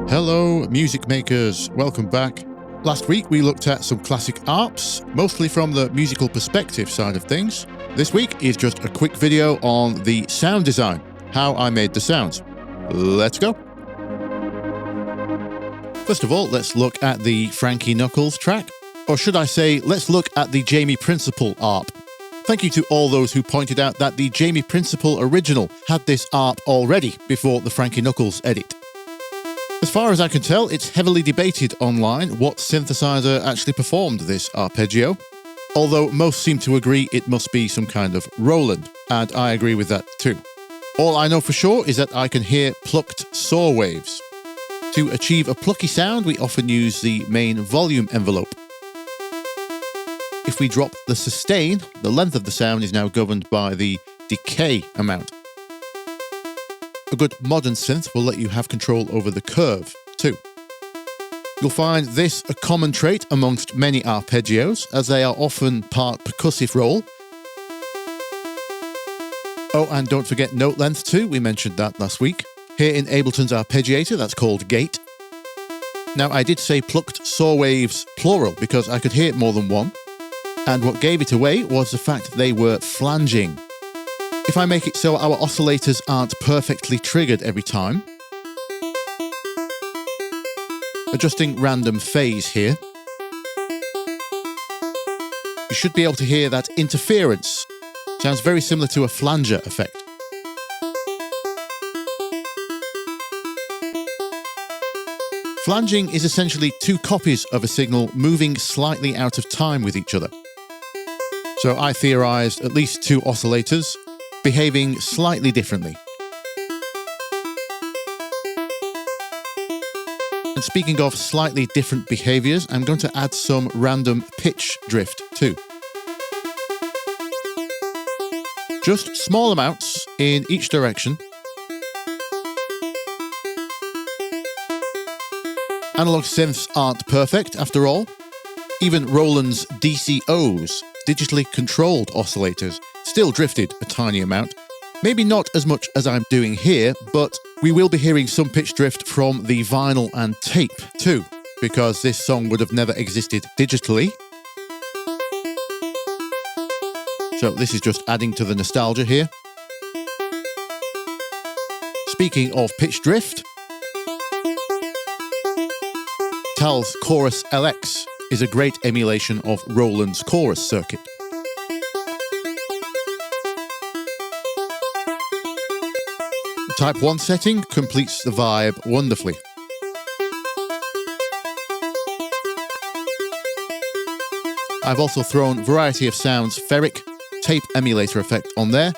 Hello, music makers. Welcome back. Last week we looked at some classic ARPs, mostly from the musical perspective side of things. This week is just a quick video on the sound design, how I made the sounds. Let's go. First of all, let's look at the Frankie Knuckles track. Or should I say, let's look at the Jamie Principle ARP. Thank you to all those who pointed out that the Jamie Principle original had this ARP already before the Frankie Knuckles edit. As far as I can tell, it's heavily debated online what synthesizer actually performed this arpeggio, although most seem to agree it must be some kind of Roland, and I agree with that too. All I know for sure is that I can hear plucked saw waves. To achieve a plucky sound, we often use the main volume envelope. If we drop the sustain, the length of the sound is now governed by the decay amount. A good modern synth will let you have control over the curve, too. You'll find this a common trait amongst many arpeggios, as they are often part percussive roll. Oh, and don't forget note length too, we mentioned that last week. Here in Ableton's arpeggiator, that's called gate. Now, I did say plucked saw waves plural because I could hear more than one, and what gave it away was the fact they were flanging. If I make it so our oscillators aren't perfectly triggered every time, adjusting random phase here, you should be able to hear that interference. Sounds very similar to a flanger effect. Flanging is essentially two copies of a signal moving slightly out of time with each other. So I theorized at least two oscillators behaving slightly differently. And speaking of slightly different behaviors, I'm going to add some random pitch drift too. Just small amounts in each direction. Analog synths aren't perfect after all. Even Roland's DCOs, digitally controlled oscillators, still drifted a tiny amount. Maybe not as much as I'm doing here, but we will be hearing some pitch drift from the vinyl and tape too, because this song would have never existed digitally. So this is just adding to the nostalgia here. Speaking of pitch drift, Tal's Chorus LX is a great emulation of Roland's chorus circuit. The Type 1 setting completes the vibe wonderfully. I've also thrown variety of sounds ferric, tape emulator effect on there,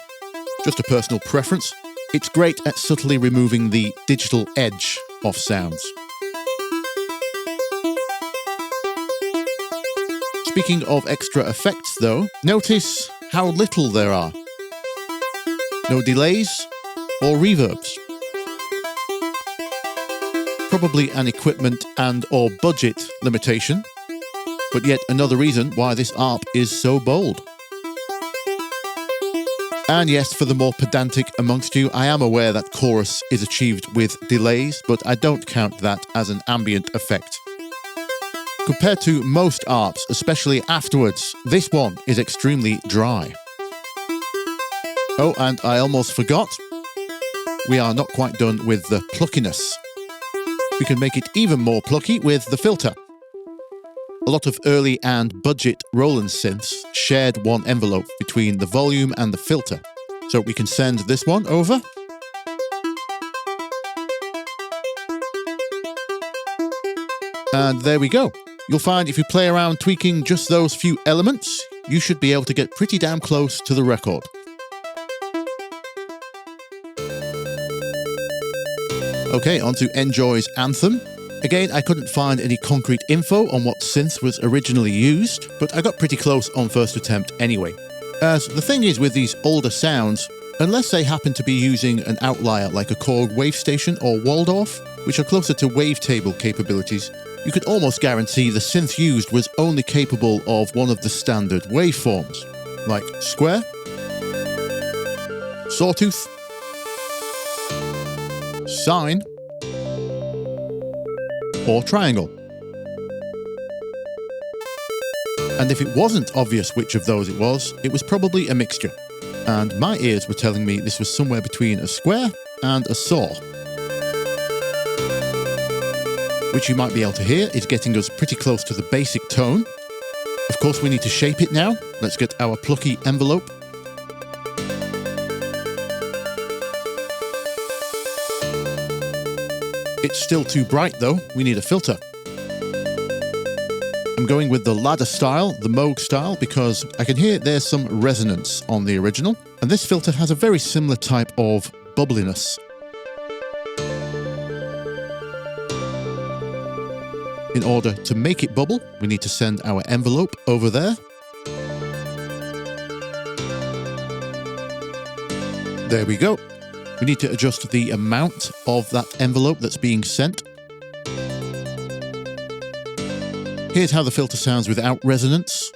just a personal preference. It's great at subtly removing the digital edge of sounds. Speaking of extra effects though, notice how little there are. No delays or reverbs. Probably an equipment and or budget limitation, but yet another reason why this ARP is so bold. And yes, for the more pedantic amongst you, I am aware that chorus is achieved with delays, but I don't count that as an ambient effect. Compared to most ARPs, especially afterwards, this one is extremely dry. Oh, and I almost forgot, we are not quite done with the pluckiness. We can make it even more plucky with the filter. A lot of early and budget Roland synths shared one envelope between the volume and the filter. So we can send this one over. And there we go. You'll find if you play around tweaking just those few elements, you should be able to get pretty damn close to the record. Okay, on to Enjoy's Anthem. Again, I couldn't find any concrete info on what synth was originally used, but I got pretty close on first attempt anyway. As the thing is with these older sounds, unless they happen to be using an outlier like a Korg Wavestation or Waldorf, which are closer to wavetable capabilities, you could almost guarantee the synth used was only capable of one of the standard waveforms, like square, sawtooth, sine, or triangle. And if it wasn't obvious which of those it was probably a mixture. And my ears were telling me this was somewhere between a square and a saw. Which you might be able to hear is getting us pretty close to the basic tone. Of course, we need to shape it now. Let's get our plucky envelope. It's still too bright though, we need a filter. I'm going with the ladder style, the Moog style, because I can hear there's some resonance on the original, and this filter has a very similar type of bubbliness. In order to make it bubble, we need to send our envelope over there. There we go. We need to adjust the amount of that envelope that's being sent. Here's how the filter sounds without resonance.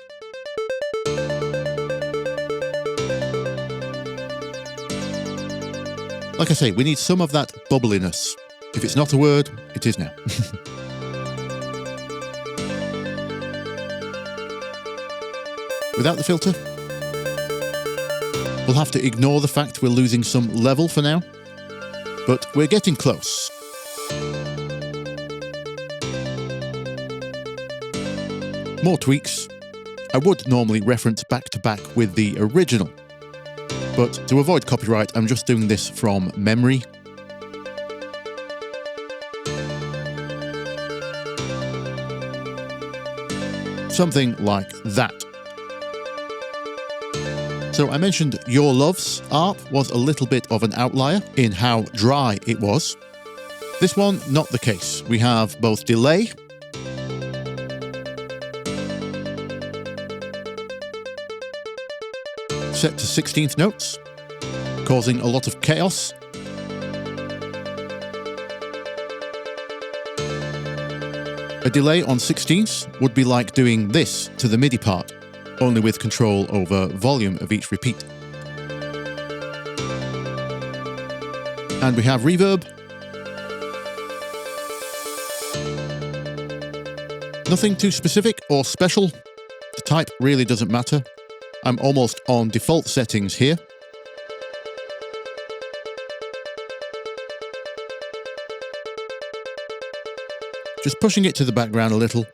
Like I say, we need some of that bubbliness. If it's not a word, it is now. Without the filter, we'll have to ignore the fact we're losing some level for now, but we're getting close. More tweaks. I would normally reference back to back with the original, but to avoid copyright, I'm just doing this from memory. Something like that. So I mentioned Your Love's ARP was a little bit of an outlier in how dry it was. This one, not the case. We have both delay set to 16th notes, causing a lot of chaos. A delay on 16ths would be like doing this to the MIDI part, only with control over volume of each repeat. And we have reverb. Nothing too specific or special. The type really doesn't matter. I'm almost on default settings here. Just pushing it to the background a little.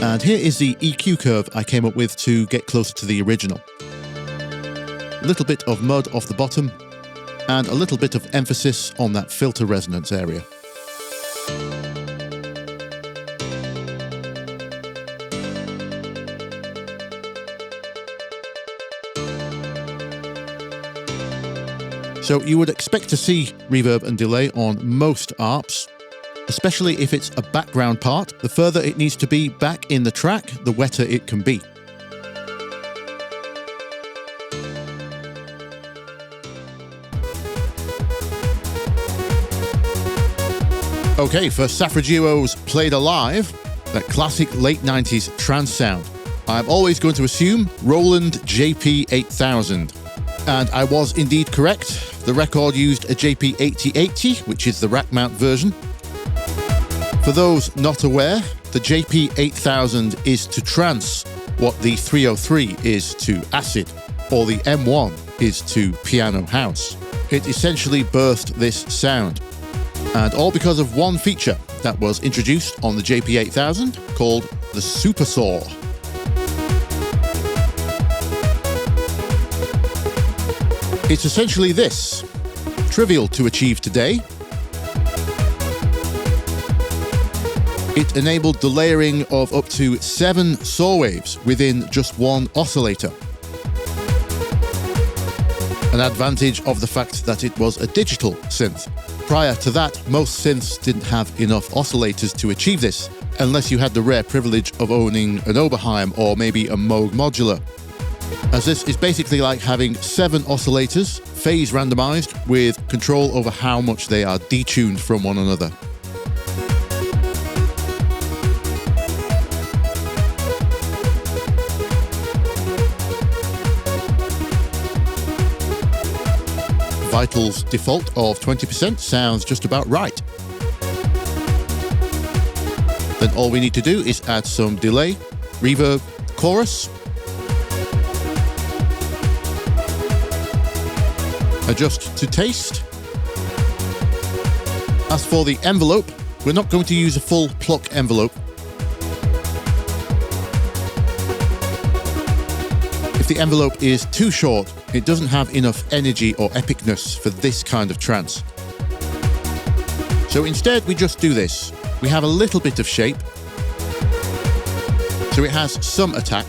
And here is the EQ curve I came up with to get closer to the original. A little bit of mud off the bottom, and a little bit of emphasis on that filter resonance area. So you would expect to see reverb and delay on most ARPs, especially if it's a background part. The further it needs to be back in the track, the wetter it can be. Okay, for Saffo Duo's Played Alive, that classic late 90s trance sound, I'm always going to assume Roland JP8000. And I was indeed correct. The record used a JP8080, which is the rack mount version. For those not aware, the JP8000 is to trance what the 303 is to acid, or the M1 is to piano house. It essentially birthed this sound. And all because of one feature that was introduced on the JP8000 called the Super Saw. It's essentially this, trivial to achieve today. It enabled the layering of up to 7 saw waves within just one oscillator. An advantage of the fact that it was a digital synth. Prior to that, most synths didn't have enough oscillators to achieve this, unless you had the rare privilege of owning an Oberheim or maybe a Moog modular. As this is basically like having 7 oscillators, phase randomized, with control over how much they are detuned from one another. Vital's default of 20% sounds just about right. Then all we need to do is add some delay, reverb, chorus. Adjust to taste. As for the envelope, we're not going to use a full pluck envelope. If the envelope is too short, it doesn't have enough energy or epicness for this kind of trance. So instead, we just do this. We have a little bit of shape, so it has some attack,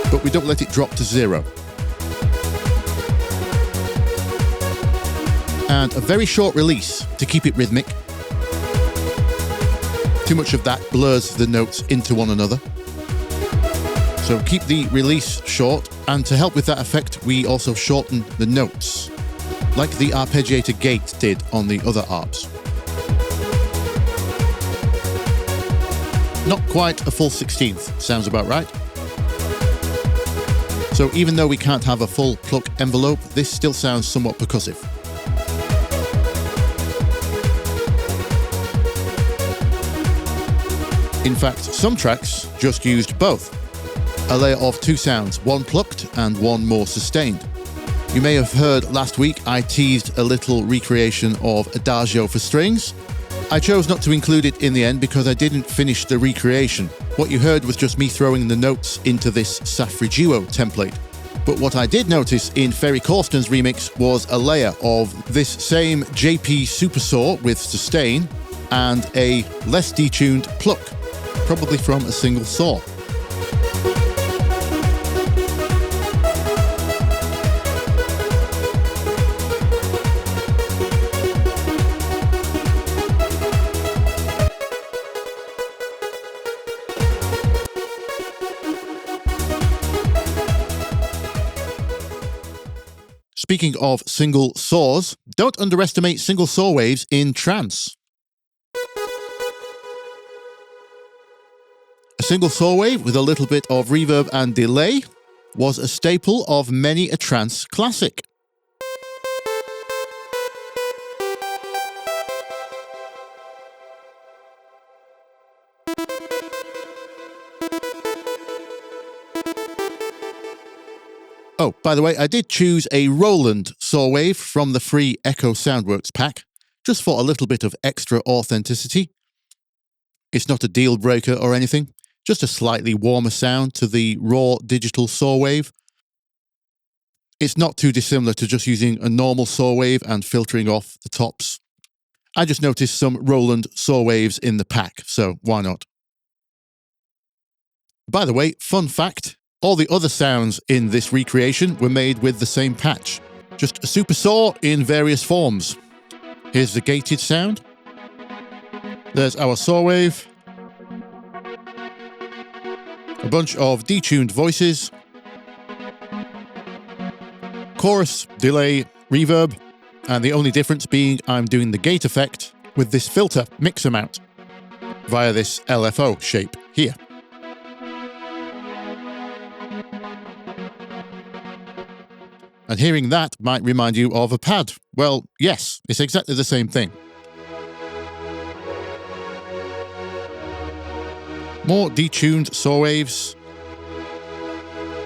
but we don't let it drop to zero. And a very short release to keep it rhythmic. Too much of that blurs the notes into one another. So keep the release short, and to help with that effect, we also shorten the notes, like the arpeggiator gate did on the other arps. Not quite a full 16th, sounds about right. So even though we can't have a full pluck envelope, this still sounds somewhat percussive. In fact, some tracks just used both. A layer of two sounds, one plucked and one more sustained. You may have heard last week I teased a little recreation of Adagio for strings. I chose not to include it in the end because I didn't finish the recreation. What you heard was just me throwing the notes into this Saffo template. But what I did notice in Ferry Corsten's remix was a layer of this same JP Supersaw with sustain and a less detuned pluck, probably from a single saw. Speaking of single saws, don't underestimate single saw waves in trance. A single saw wave with a little bit of reverb and delay was a staple of many a trance classic. Oh, by the way, I did choose a Roland saw wave from the free Echo Soundworks pack, just for a little bit of extra authenticity. It's not a deal breaker or anything, just a slightly warmer sound to the raw digital saw wave. It's not too dissimilar to just using a normal saw wave and filtering off the tops. I just noticed some Roland saw waves in the pack, so why not? By the way, fun fact, all the other sounds in this recreation were made with the same patch, just a super saw in various forms. Here's the gated sound. There's our saw wave. A bunch of detuned voices. Chorus, delay, reverb, and the only difference being I'm doing the gate effect with this filter mixer mount via this LFO shape here. And hearing that might remind you of a pad. Well, yes, it's exactly the same thing. More detuned saw waves.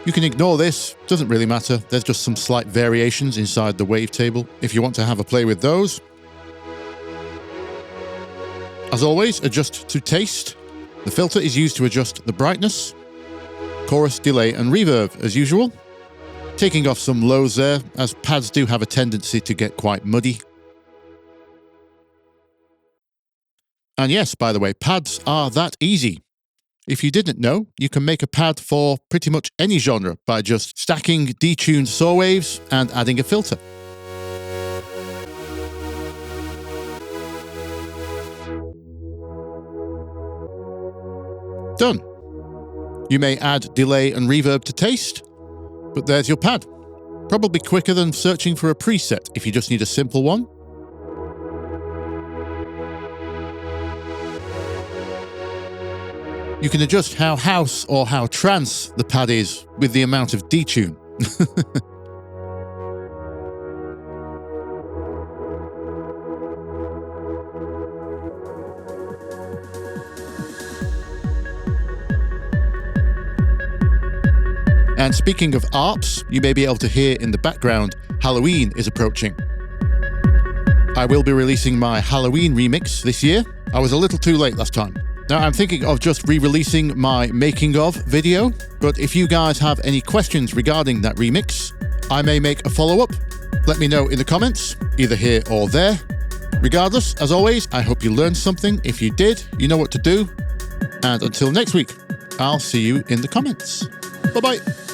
You can ignore this, doesn't really matter. There's just some slight variations inside the wavetable if you want to have a play with those. As always, adjust to taste. The filter is used to adjust the brightness, chorus, delay, and reverb as usual. Taking off some lows there, as pads do have a tendency to get quite muddy. And yes, by the way, pads are that easy. If you didn't know, you can make a pad for pretty much any genre by just stacking detuned saw waves and adding a filter. Done. You may add delay and reverb to taste, but there's your pad. Probably quicker than searching for a preset if you just need a simple one. You can adjust how house or how trance the pad is with the amount of detune. And speaking of ARPs, you may be able to hear in the background, Halloween is approaching. I will be releasing my Halloween remix this year. I was a little too late last time. Now I'm thinking of just re-releasing my making of video, but if you guys have any questions regarding that remix, I may make a follow-up. Let me know in the comments, either here or there. Regardless, as always, I hope you learned something. If you did, you know what to do. And until next week, I'll see you in the comments. Bye-bye.